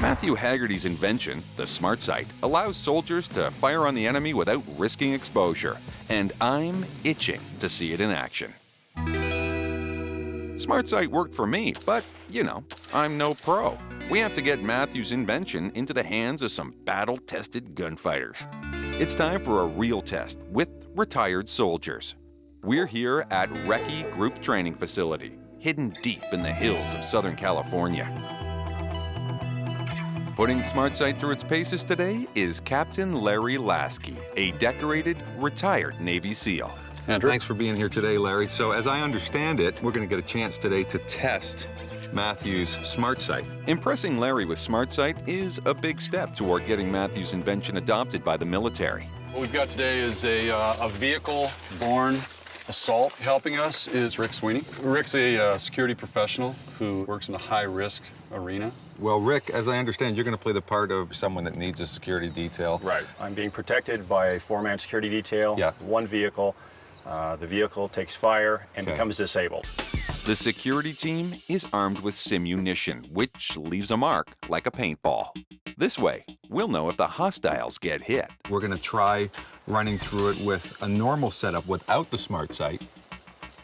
Matthew Haggerty's invention, the Smart Sight, allows soldiers to fire on the enemy without risking exposure, and I'm itching to see it in action. Smart Sight worked for me, but, you know, I'm no pro. We have to get Matthew's invention into the hands of some battle-tested gunfighters. It's time for a real test with retired soldiers. We're here at Recce Group Training Facility, hidden deep in the hills of Southern California. Putting Smart Sight through its paces today is Captain Larry Lasky, a decorated, retired Navy SEAL. Andrew? Thanks for being here today, Larry. So as I understand it, we're going to get a chance today to test Matthew's Smart Sight. Impressing Larry with Smart Sight is a big step toward getting Matthew's invention adopted by the military. What we've got today is a vehicle-borne assault. Helping us is Rick Sweeney. Rick's a security professional who works in the high-risk arena. Well, Rick, as I understand, you're going to play the part of someone that needs a security detail. Right. I'm being protected by a four-man security detail, Yeah. one vehicle. The vehicle takes fire and becomes disabled. The security team is armed with simunition, which leaves a mark like a paintball. This way, we'll know if the hostiles get hit. We're going to try running through it with a normal setup without the Smart Sight,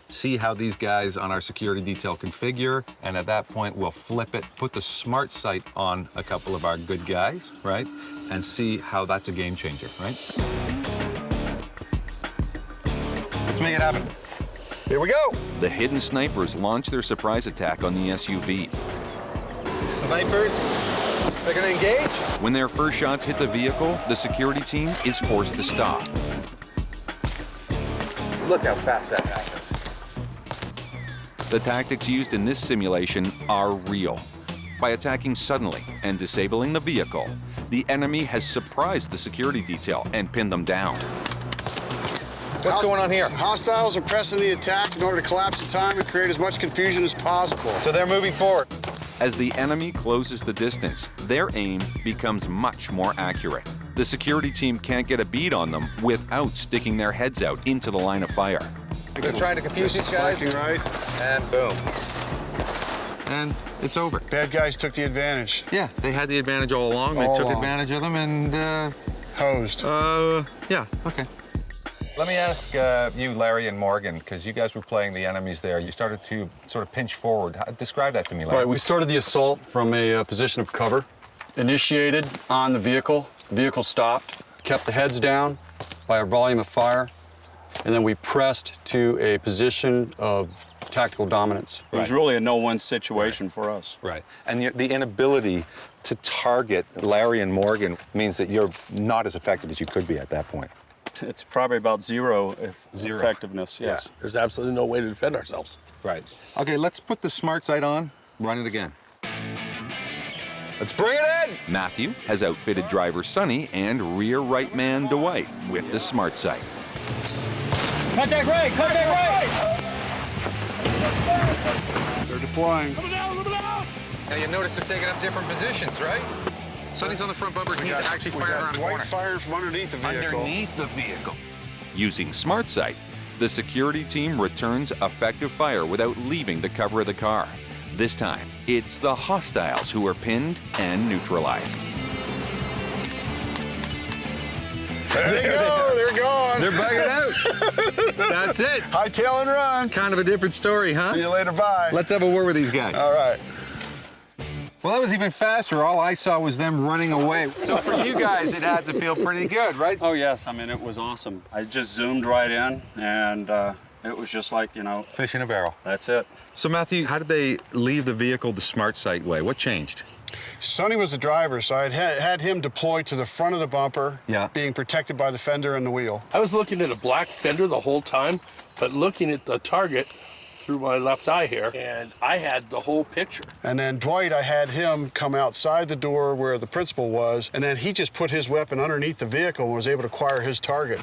see how these guys on our security detail configure, and at that point, we'll flip it, put the Smart Sight on a couple of our good guys, right? And see how that's a game changer, right? Let's make it happen. Here we go. The hidden snipers launch their surprise attack on the SUV. Snipers, they're going to engage. When their first shots hit the vehicle, the security team is forced to stop. Look how fast that happens. The tactics used in this simulation are real. By attacking suddenly and disabling the vehicle, the enemy has surprised the security detail and pinned them down. What's going on here? Hostiles are pressing the attack in order to collapse the time and create as much confusion as possible. So they're moving forward. As the enemy closes the distance, their aim becomes much more accurate. The security team can't get a bead on them without sticking their heads out into the line of fire. They're trying to confuse these guys. Flanking right. And boom. And it's over. Bad guys took the advantage. Yeah, they had the advantage all along. They All took along. advantage of them and, Hosed. yeah, okay. Let me ask you, Larry and Morgan, because you guys were playing the enemies there. You started to sort of pinch forward. Describe that to me, Larry. Right, we started the assault from a position of cover. Initiated on the vehicle. The vehicle stopped, kept the heads down by a volume of fire, and then we pressed to a position of tactical dominance. It was really a no-win situation for us. Right. And the inability to target Larry and Morgan means that you're not as effective as you could be at that point. It's probably about zero Zero. effectiveness, yes. There's absolutely no way to defend ourselves. Right. Okay, let's put the Smart Sight on. Run it again. Let's bring it in! Matthew has outfitted driver Sonny and rear right man Dwight with the Smart Sight. Contact right! Contact right! They're deploying. Now you notice they're taking up different positions, right? Sonny's on the front bumper, he's actually We firing got around the Dwight corner. firing from underneath the vehicle. Underneath the vehicle. Using Smart Sight, the security team returns effective fire without leaving the cover of the car. This time, it's the hostiles who are pinned and neutralized. There they go. They're gone. They're bugging out. That's it. Hightail and run. Kind of a different story, huh? See you later. Bye. Let's have a word with these guys. All right. Well, that was even faster. All I saw was them running away. So for you guys, it had to feel pretty good, right? Oh, yes. I mean, it was awesome. I just zoomed right in, and it was just like, you know, Fish in a barrel. that's it. So, Matthew, how did they leave the vehicle the Smart Sight way? What changed? Sonny was the driver, so I had him deployed to the front of the bumper, Yeah. being protected by the fender and the wheel. I was looking at a black fender the whole time, but looking at the target through my left eye here, and I had the whole picture. And then Dwight, I had him come outside the door where the principal was, and then he just put his weapon underneath the vehicle and was able to acquire his target.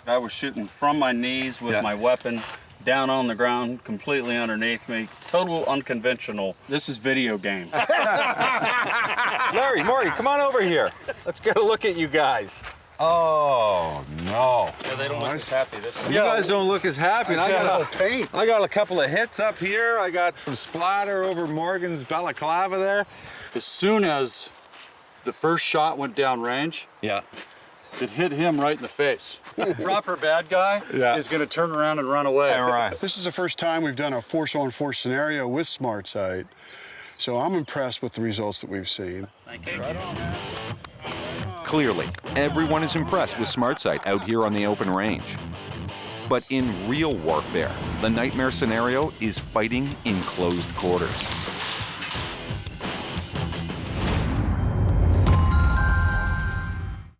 I was shooting from my knees with Yeah. my weapon down on the ground, completely underneath me. Total unconventional. This is video game. Larry, Morgan, come on over here. Let's get a look at you guys. Oh, no. Yeah, they don't look as happy this time. You guys don't look as happy. I got paint. I got a couple of hits up here. I got some splatter over Morgan's balaclava there. As soon as the first shot went down range. Yeah. It hit him right in the face. Proper bad guy is going to turn around and run away. All right. This is the first time we've done a force-on-force scenario with SmartSight, so I'm impressed with the results that we've seen. Thank you. Clearly, everyone is impressed with SmartSight out here on the open range. But in real warfare, the nightmare scenario is fighting in closed quarters.